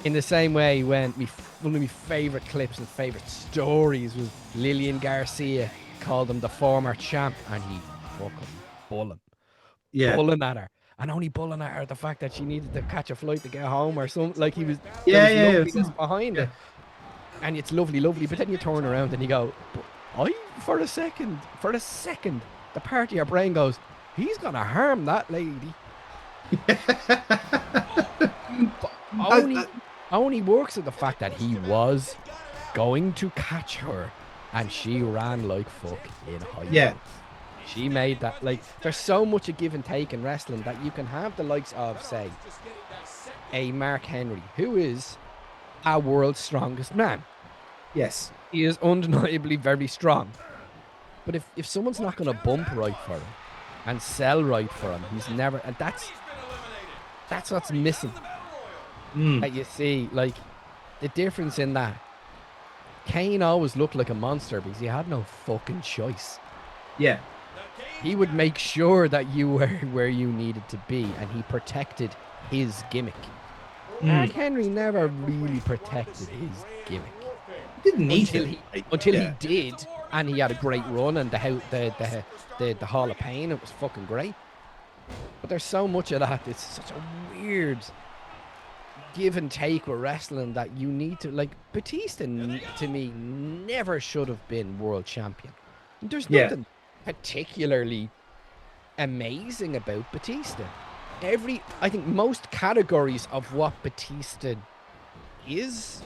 In the same way, when one of my favorite clips and favorite stories was Lillian Garcia called him the former champ, and he fucking bull him, Yeah, bulling at her, and only bulling at her the fact that she needed to catch a flight to get home or something. Like there yeah, was yeah, yeah. loveliness behind Yeah. it, and it's lovely, lovely. But then you turn around and you go, but I for a second, the part of your brain goes, he's gonna harm that lady, but only That- only works at the fact that he was going to catch her, and she ran like fuck in high yeah, heels. She made that, like, there's so much a give and take in wrestling that you can have the likes of, say, a Mark Henry, who is a world's strongest man. yes, He is undeniably very strong. But if someone's not going to bump right for him and sell right for him, he's never. And that's what's missing. mm, That you see, like the difference in that Kane always looked like a monster because he had no fucking choice. yeah, He would make sure that you were where you needed to be, and he protected his gimmick. Mark mm. Henry never really protected his gimmick Didn't need until to. he Like, until he yeah, did, and he had a great run, and the Hall of Pain. It was fucking great. But there's so much of that. It's such a weird give and take with wrestling that you need to, like, Batista to me never should have been world champion. There's yeah, nothing particularly amazing about Batista. I think most categories of what Batista is,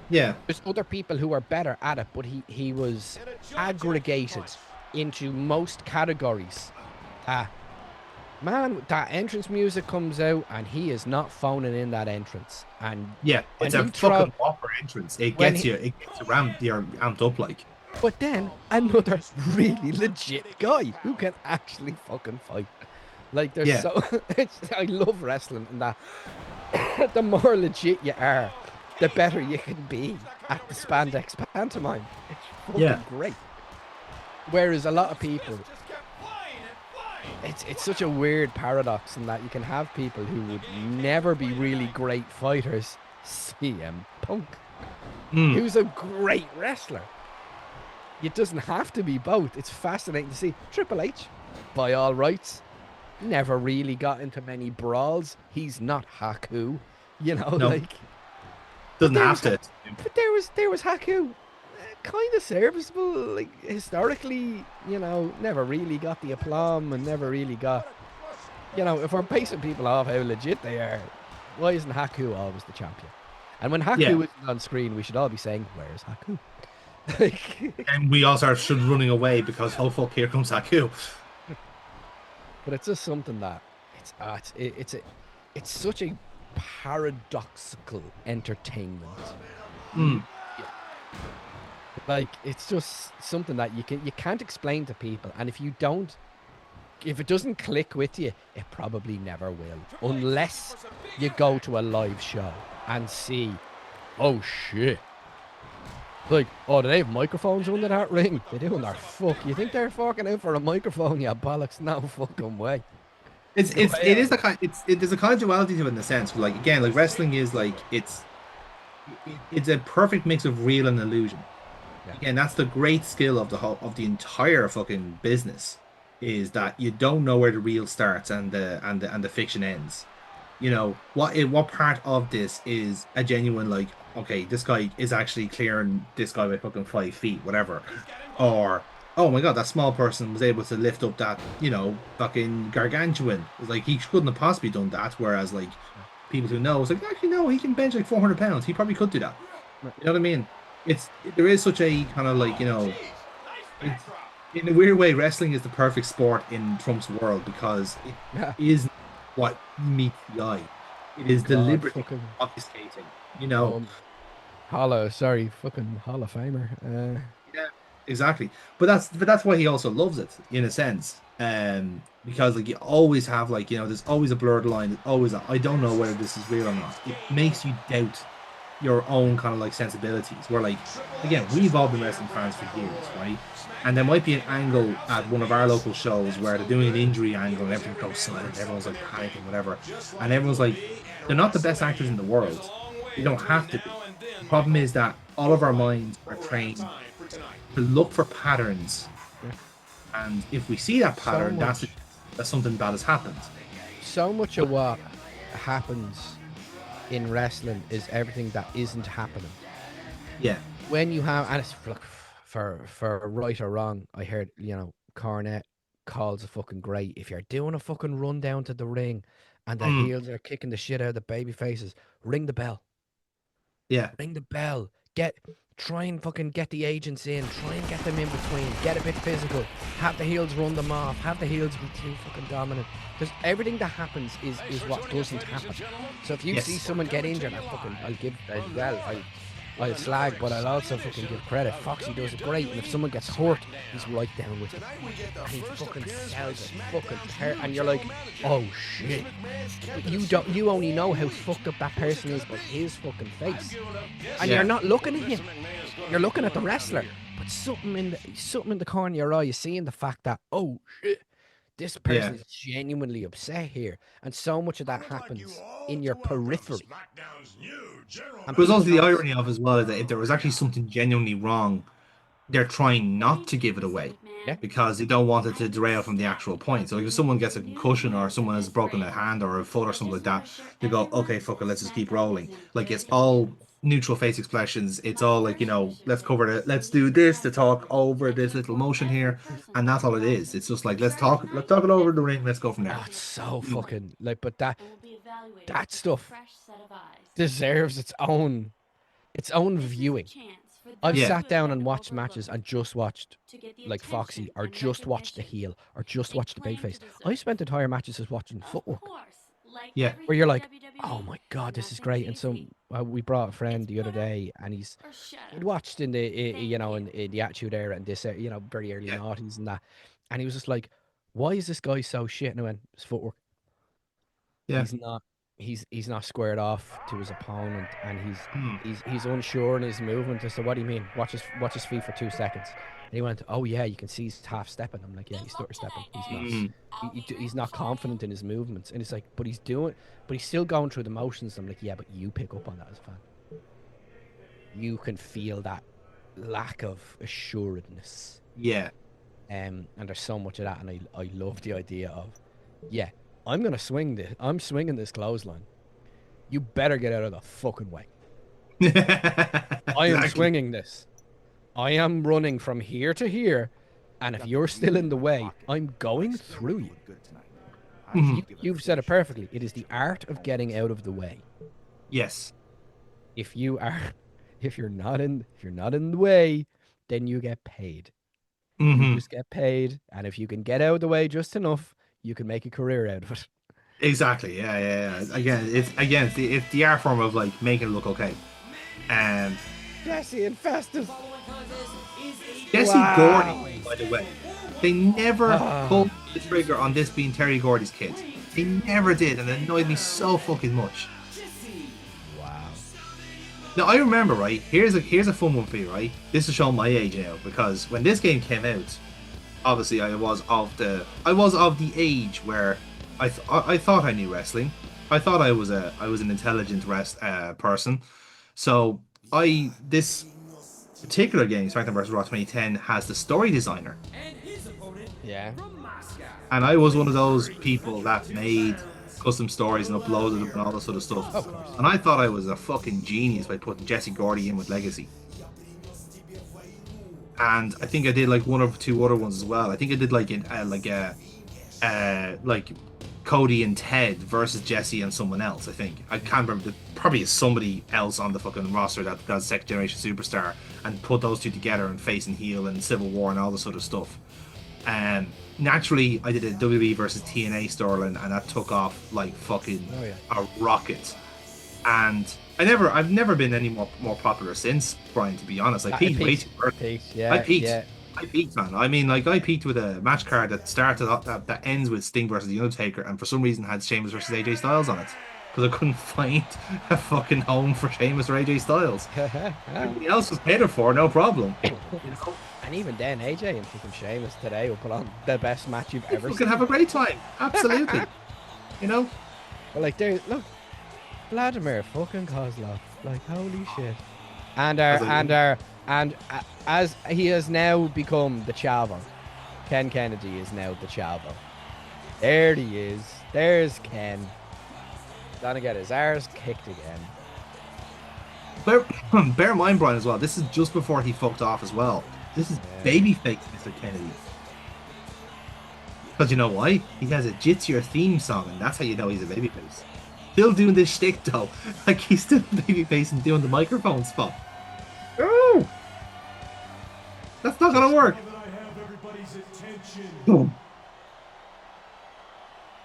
yeah, there's other people who are better at it, but he was aggregated into most categories. Uh, Man, that entrance music comes out and he is not phoning in that entrance. And yeah. when It's a he throw fucking whopper entrance. It when gets he, you. It gets you ramped. You're amped up like. but then another really legit guy who can actually fucking fight. Like there's Yeah, so I love wrestling and that the more legit you are, the better you can be at the spandex pantomime. It's yeah, fucking great. Whereas a lot of people, it's such a weird paradox in that you can have people who would never be really great fighters. CM Punk, mm, who's a great wrestler. It doesn't have to be both. It's fascinating to see. Triple H, by all rights, never really got into many brawls. He's not Haku, no, like. But doesn't have to. there was Haku, kind of serviceable. Like historically, never really got the aplomb and never really got. If we're basing people off how legit they are, why isn't Haku always the champion? And when Yeah, Haku isn't on screen, we should all be saying, "Where's Haku?" Like, and we all start should running away because oh fuck, here comes Haku. but it's just something that it's such a paradoxical entertainment. Mm, Like it's just something that you can't explain to people, and if it doesn't click with you, it probably never will, unless you go to a live show and see, oh shit, like, oh, do they have microphones under that ring? They do, and they're you think they're forking out for a microphone? Yeah, bollocks, no fucking way. The way it is the kind there's a kind of duality to it in the sense like again like wrestling is like it's a perfect mix of real and illusion. Yeah, Again, that's the great skill of the entire fucking business is that you don't know where the real starts and the fiction ends. What part of this is a genuine like okay this guy is actually clearing this guy by fucking 5 feet whatever, or oh my god that small person was able to lift up that fucking gargantuan. It's like he couldn't have possibly done that, whereas like people who know it's like actually no he can bench like 400 pounds, he probably could do that. You know what I mean? There is such a kind of like it's, in a weird way, wrestling is the perfect sport in Trump's world because it yeah. is what meets the eye. It is God, deliberately fucking obfuscating. You know, um, fucking Hall of Famer. yeah, exactly. But that's why he also loves it in a sense. Because like you always have like there's always a blurred line. There's always I don't know whether this is real or not. It makes you doubt your own kind of like sensibilities. Where like again, we've all been wrestling fans for years, right? And there might be an angle at one of our local shows where they're doing an injury angle and everything goes silent. Everyone's like panicking, whatever, and everyone's like, they're not the best actors in the world, We don't have to be. The problem is that all of our minds are trained to look for patterns, Yeah. and if we see that So pattern, much, that's something bad has happened. so much of what happens in wrestling is everything that isn't happening. Yeah, When you have, and it's look, for right or wrong, I heard, Cornette calls a fucking great. If you're doing a fucking run down to the ring and the mm, heels are kicking the shit out of the baby faces, ring the bell. yeah, Ring the bell. Try and fucking get the agents in. Try and get them in between. Get a bit physical. Have the heels run them off. Have the heels be too fucking dominant. Because everything that happens is what doesn't happen. So if you see yes, someone get injured, I'll slag, but I'll also fucking give credit. Foxy does it great, and if someone gets hurt, he's right down with it. And he fucking sells it, and you're like, oh shit. But you only know how fucked up that person is by his fucking face. And yeah, you're not looking at him. You're looking at the wrestler. But something in the corner of your eye is seeing the fact that, oh shit, this yeah. person is genuinely upset here. And so much of that happens in your periphery. And But it's also people the don't. irony of as well is that if there was actually something genuinely wrong, they're trying not to give it away Yeah. because they don't want it to derail from the actual point. So if someone gets a concussion or someone has broken a hand or a foot or something like that, they go, okay, fuck it, let's just keep rolling. Like it's all neutral face expressions. It's all like, let's cover it. Let's do this to talk over this little motion here. And that's all it is. It's just like, let's talk it over the ring. Let's go from there. Oh, it's so fucking like, but that stuff deserves its own viewing. I've Yeah. sat down and watched matches and just watched like Foxy or just watched the heel or just watched the babyface. I spent entire matches just watching footwork Yeah. where you're like, oh my god, this is great. And so we brought a friend the other day, and he'd watched in in the Attitude Era and this very early Yeah. noughties and that, and he was just like, why is this guy so shit? And I went, his footwork. Yeah. He's not he's not squared off to his opponent, and Hmm. he's unsure in his movement. I said, what do you mean? Watch his feet for 2 seconds. And he went, oh yeah, you can see he's half stepping. I'm like, yeah, he's stutter stepping. He's not Hmm. he's not confident in his movements. And it's like, but he's still going through the motions. I'm like, yeah, but you pick up on that as a fan. You can feel that lack of assuredness. Yeah. And there's so much of that, and I love the idea of, yeah, I'm swinging this clothesline. You better get out of the fucking way. I am Exactly. swinging this. I am running from here to here, and if you're still in the way, I'm going through you. Mhm. You've said it perfectly. It is the art of getting out of the way. Yes. If you're not in the way, then you get paid. You Hmm. just get paid, and if you can get out of the way just enough, you can make a career out of it. Exactly. Yeah. Yeah. Yeah. It's the art form of like making it look okay. And Jesse and Festus. Jesse Gordy, by the way, they never Ah. pulled the trigger on this being Terry Gordy's kid. They never did, and it annoyed me so fucking much. Wow. Now I remember, right? Here's a fun one for you, right? This is showing my age now because when this game came out, obviously I was of the age where I thought I knew wrestling. I thought I was an intelligent person. So this particular game, SmackDown vs. Raw 2010, has the story designer, Yeah. and I was one of those people that made custom stories and uploaded them and all this sort of stuff. Of course. And I thought I was a fucking genius by putting Jesse Gordy in with Legacy. And I think I did like one or two other ones as well. I think I did like Cody and Ted versus Jesse and someone else. I think I can't remember. Probably is somebody else on the fucking roster that's second generation superstar, and put those two together and face and heel and Civil War and all this sort of stuff. And naturally, I did a WWE versus TNA storyline, and that took off like fucking a rocket. And I've never been any more popular since, Brian. To be honest, I peaked way too early. Yeah. I peaked. Yeah. I peaked, man. I mean, like I peaked with a match card that started that ends with Sting versus The Undertaker, and for some reason had Sheamus versus AJ Styles on it because I couldn't find a fucking home for Sheamus or AJ Styles. Everything else was catered for, no problem. And even then, AJ and fucking Sheamus today will put on the best match you've ever You seen. can have a great time, absolutely. But like, there's Vladimir fucking Kozlov. Like, holy shit. And as he has now become the Chavo, Ken Kennedy is now the Chavo. There he is. There's Ken. Gonna get his arse kicked again. Bear in mind, Brian, as well, this is just before he fucked off as well. This is babyface Mr. Kennedy. Because you know why? He has a Jitsu theme song, and that's how you know he's a babyface. Still doing this shtick, though. Like, he's still babyface and doing the microphone spot. Oh! That's not gonna work.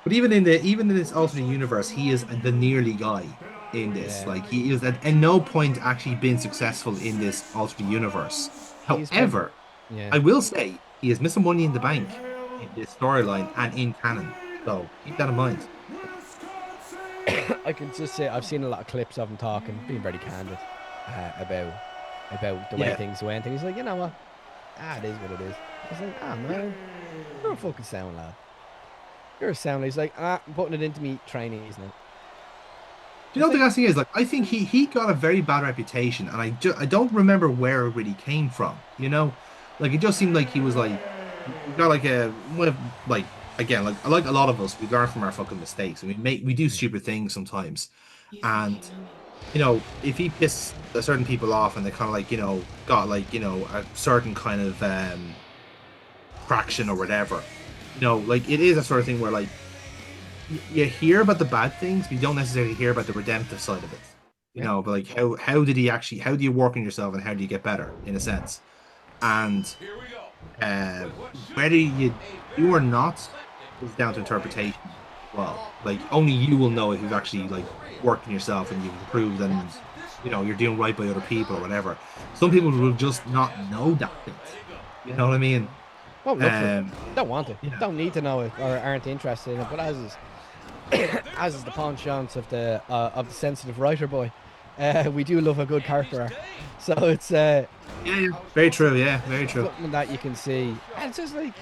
But even in this alternate universe, he is the nearly guy in this. Like, he is at no point actually been successful in this alternate universe. However, I will say he is missing Money in the Bank in this storyline and in canon. So keep that in mind. I can just say I've seen a lot of clips of him talking, being very candid about the way things went. And he's like, you know what? It is what it is. He's like, man, you're a fucking sound lad. You're a sound lad. He's like, I'm putting it into me trainees now. Do you know what the last thing is? Like, I think he got a very bad reputation, and I don't remember where it really came from. You know, like it just seemed like he was like, he got like again, like a lot of us, we learn from our fucking mistakes, and we do stupid things sometimes, and you know, if he pissed certain people off, and they kind of like, you know, got like, you know, a certain kind of traction or whatever, you know, like it is a sort of thing where like you hear about the bad things, but you don't necessarily hear about the redemptive side of it. You know, but like how do you work on yourself, and how do you get better in a sense, and whether you or not is down to interpretation. Well, like only you will know if you've actually like worked on yourself and you've improved, and you know you're doing right by other people or whatever. Some people will just not know that bit. You know what I mean? Well, look for it. Don't want it. Yeah. Don't need to know it or aren't interested in it. But as is the penchant of the sensitive writer boy, we do love a good character arc. So it's yeah, very true. Yeah, very true. Something that you can see, and it's just like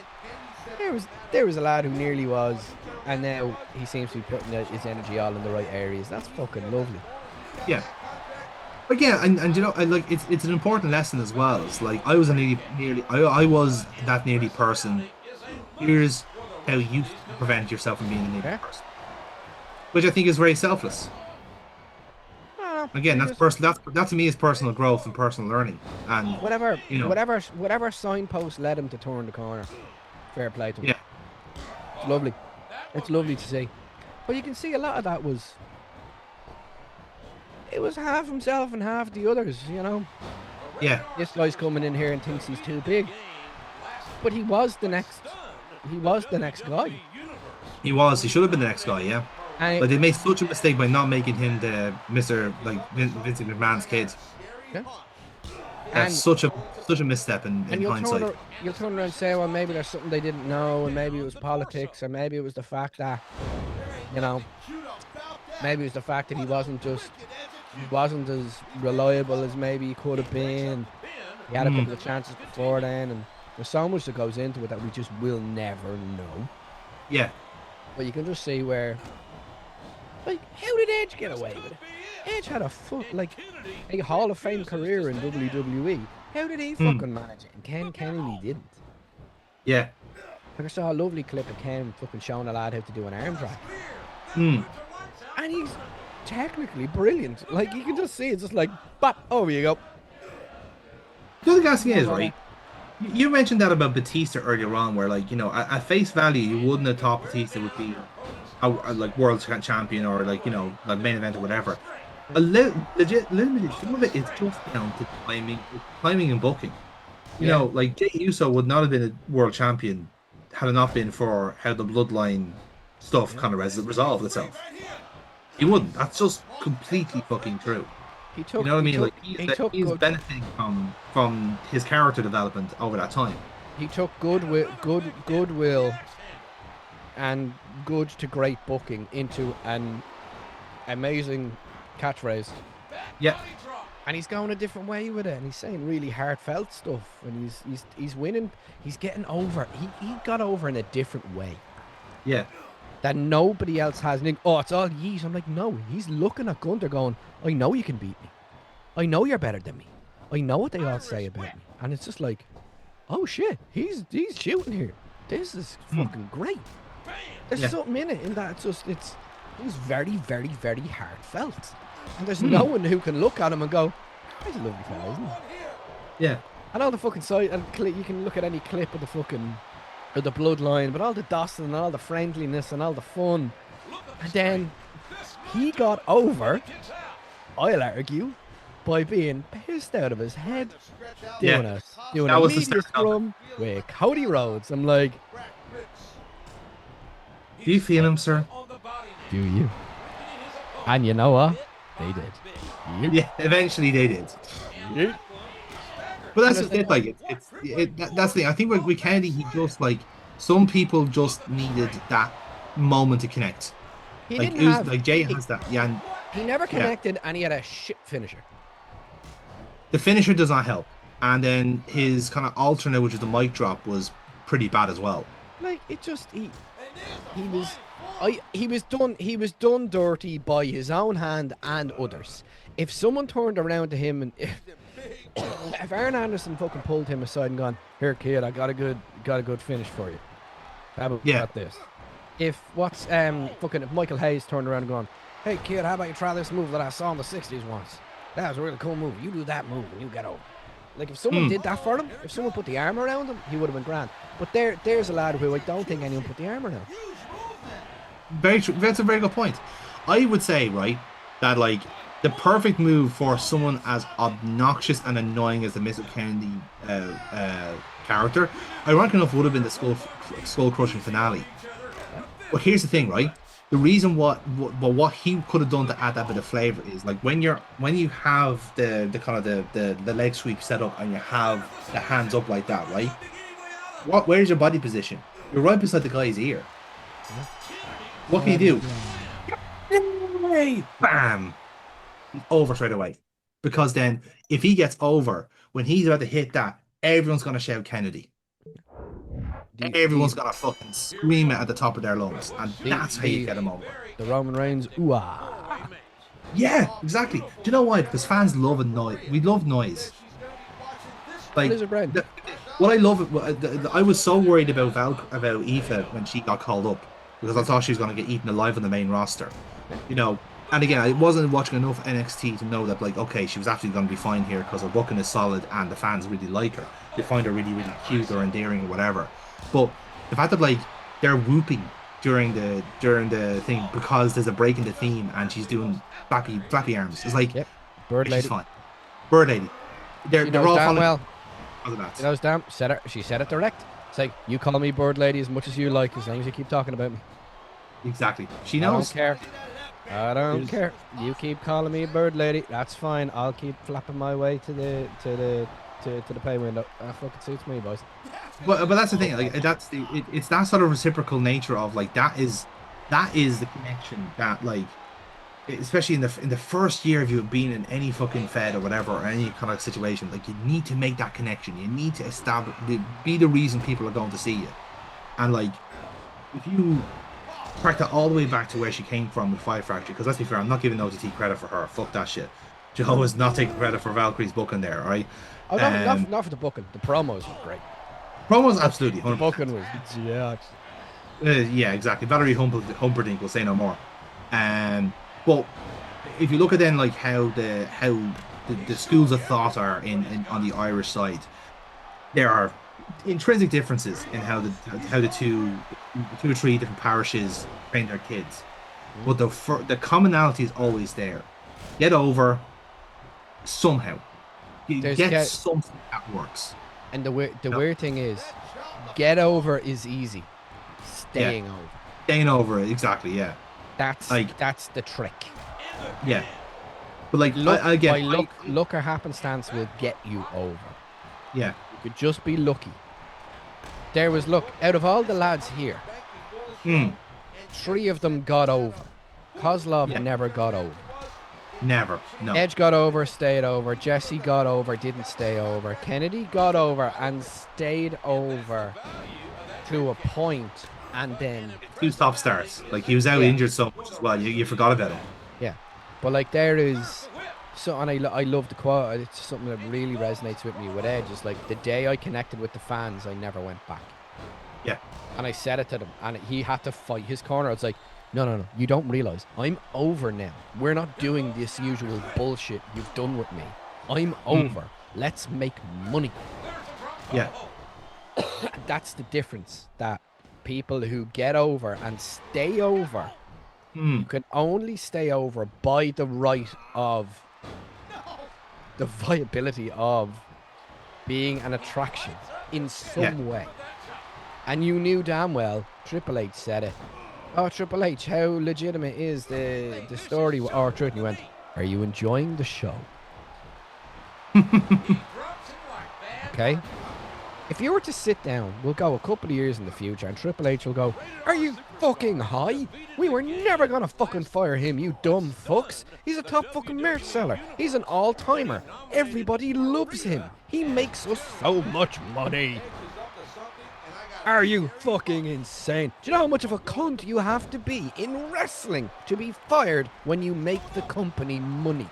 there was a lad who nearly was, and now he seems to be putting his energy all in the right areas. That's fucking lovely. Yeah. But yeah, and you know, like it's an important lesson as well. It's like I was I was that nearly person. Here's how you prevent yourself from being a nearly person, which I think is very selfless. Again, that to me is personal growth and personal learning, and whatever you know, whatever signpost led him to turn the corner. Fair play to him. Yeah, it's lovely. It's lovely to see, but you can see a lot of that was. It was half himself and half the others, you know. Yeah. This guy's coming in here and thinks he's too big, but he was the next. He was the next guy. He was. He should have been the next guy. Yeah. But they made such a mistake by not making him the Mr. like Vince McMahon's kid. Yeah. That's such a misstep in hindsight. You'll turn around and say, well, maybe there's something they didn't know, and maybe it was politics, or maybe it was the fact that, you know, maybe it was the fact that he wasn't as reliable as maybe he could have been. He had a couple of chances before then, and there's so much that goes into it that we just will never know. Yeah. But you can just see where, like, how did Edge get away with it? Edge had a Hall of Fame career in WWE. How did he fucking manage it? And Ken Kennedy didn't. Yeah. Like, I saw a lovely clip of Ken fucking showing a lad how to do an arm drag. And he's technically brilliant. Like, you can just see it's just like, bop, over you go. The other thing is, right? You mentioned that about Batista earlier on, where, like, you know, at face value, you wouldn't have thought Batista would be a like world champion or, like, you know, like main event or whatever. Legitimately, some of it is just down to timing and booking. You know, like Jey Uso would not have been a world champion had it not been for how the bloodline stuff kind of resolved itself. He wouldn't. That's just completely fucking true. You know what I mean? He's benefiting from his character development over that time. He took goodwill and good to great booking into an amazing catchphrase. Yeah. And he's going a different way with it, and he's saying really heartfelt stuff, and he's winning. He's getting over. He got over in a different way. Yeah. that nobody else has. And oh, it's all yeet. I'm like, no, he's looking at Gunther going, I know you can beat me. I know you're better than me. I know what they all say about me. And it's just like, oh shit, he's shooting here. This is fucking great. There's something in it, in that it's very, very, very heartfelt. And there's no one who can look at him and go, he's a lovely fella, isn't he? Yeah. And all the fucking side, and you can look at any clip of the fucking, of the bloodline, but all the dusting and all the friendliness and all the fun. And then he got over, I'll argue, by being pissed out of his head, doing a media scrum with Cody Rhodes. I'm like, do you feel him, sir? Do you? And you know what? They did. Yeah, eventually they did. But that's just it. Like that's the thing. I think with Kennedy, he just like some people just needed that moment to connect. He like didn't have, like Jay has that. Yeah. And, he never connected, and he had a shit finisher. The finisher does not help, and then his kind of alternate, which is the mic drop, was pretty bad as well. Like it just he was done dirty by his own hand and others. If someone turned around to him and if Aaron Anderson fucking pulled him aside and gone, here kid, I got a good finish for you. How about this? If if Michael Hayes turned around and gone, hey kid, how about you try this move that I saw in the 60s once? That was a really cool move. You do that move and you get over. Like if someone did that for him, if someone put the arm around him, he would have been grand. But there's a lad who I don't think anyone put the arm around. Very true. That's a very good point. I would say, right, that like the perfect move for someone as obnoxious and annoying as the Mr. Kennedy character, ironic enough, would have been the skull crushing finale. But here's the thing, right? The reason what he could have done to add that bit of flavor is like when you have the kind of the leg sweep set up and you have the hands up like that, right? Where's your body position? You're right beside the guy's ear. What can you do? Bam! Over straight away. Because then if he gets over, when he's about to hit that, everyone's gonna shout Kennedy. Everyone's gonna fucking scream it at the top of their lungs, and that's how you get him over. The Roman Reigns, ooh-ah. Yeah, exactly. Do you know why? Because fans love a noise. We love noise. Like, what I love, I was so worried about Aoife when she got called up because I thought she was gonna get eaten alive on the main roster. You know, and again, I wasn't watching enough NXT to know that, like, okay, she was absolutely gonna be fine here because her booking is solid and the fans really like her. They find her really, really cute or endearing or whatever. But the fact that like they're whooping during the thing because there's a break in the theme and she's doing flappy arms. It's like Bird Lady. She's fine. Bird Lady. They're all following. Well, she knows damn. She said it direct. It's like, you call me Bird Lady as much as you like, as long as you keep talking about me. Exactly. She knows. I don't care. You keep calling me Bird Lady. That's fine. I'll keep flapping my way to the pay window. That fucking suits me, boys. But that's the thing. Like it's that sort of reciprocal nature of like that is the connection that like, especially in the first year of you being in any fucking fed or whatever or any kind of situation, like you need to make that connection. You need to be the reason people are going to see you. And like if you track that all the way back to where she came from with Five Factory, because let's be fair, I'm not giving OTT credit for her. Fuck that shit. Joe is not taking credit for Valkyrie's booking there, all right? Oh, not for the booking. The promos were great. Promos, absolutely. 100%. The booking was yeah, exactly. Valerie Humperdinck will say no more. But if you look at then like how the schools of thought are on the Irish side, there are intrinsic differences in how the two or three different parishes train their kids. But the commonality is always there. Get over somehow. Get something that works. And the weird thing is, get over is easy. Staying over, exactly. Yeah, that's the trick. Yeah, but like luck or happenstance will get you over. Yeah, you could just be lucky. There was out of all the lads here, 3 of them got over. Kozlov never got over. Never. No. Edge got over, stayed over. Jesse got over, didn't stay over. Kennedy got over and stayed over to a point And then, Two top stars. Like, he was out yeah, injured so much as well. You forgot about him. yeah. But like there is, so, and I love the quote. It's something that really resonates with me with Edge. Is like, the day I connected with the fans, I never went back. Yeah. And I said it to them, and he had to fight his corner. I was like, no, no, no, you don't realize I'm over now. We're not doing this usual bullshit you've done with me. I'm over. Let's make money. Yeah. That's the difference. That people who get over and stay over, you can only stay over by the right of the viability of being an attraction in some way. And you knew damn well, Triple H said it. Oh, Triple H, how legitimate is the story or truth? And you went, are you enjoying the show? Okay? If you were to sit down, we'll go a couple of years in the future, and Triple H will go, are you fucking high? We were never gonna fucking fire him, you dumb fucks. He's a top fucking merch seller. He's an all-timer. Everybody loves him. He makes us so much money. Are you fucking insane? Do you know how much of a cunt you have to be in wrestling to be fired when you make the company money?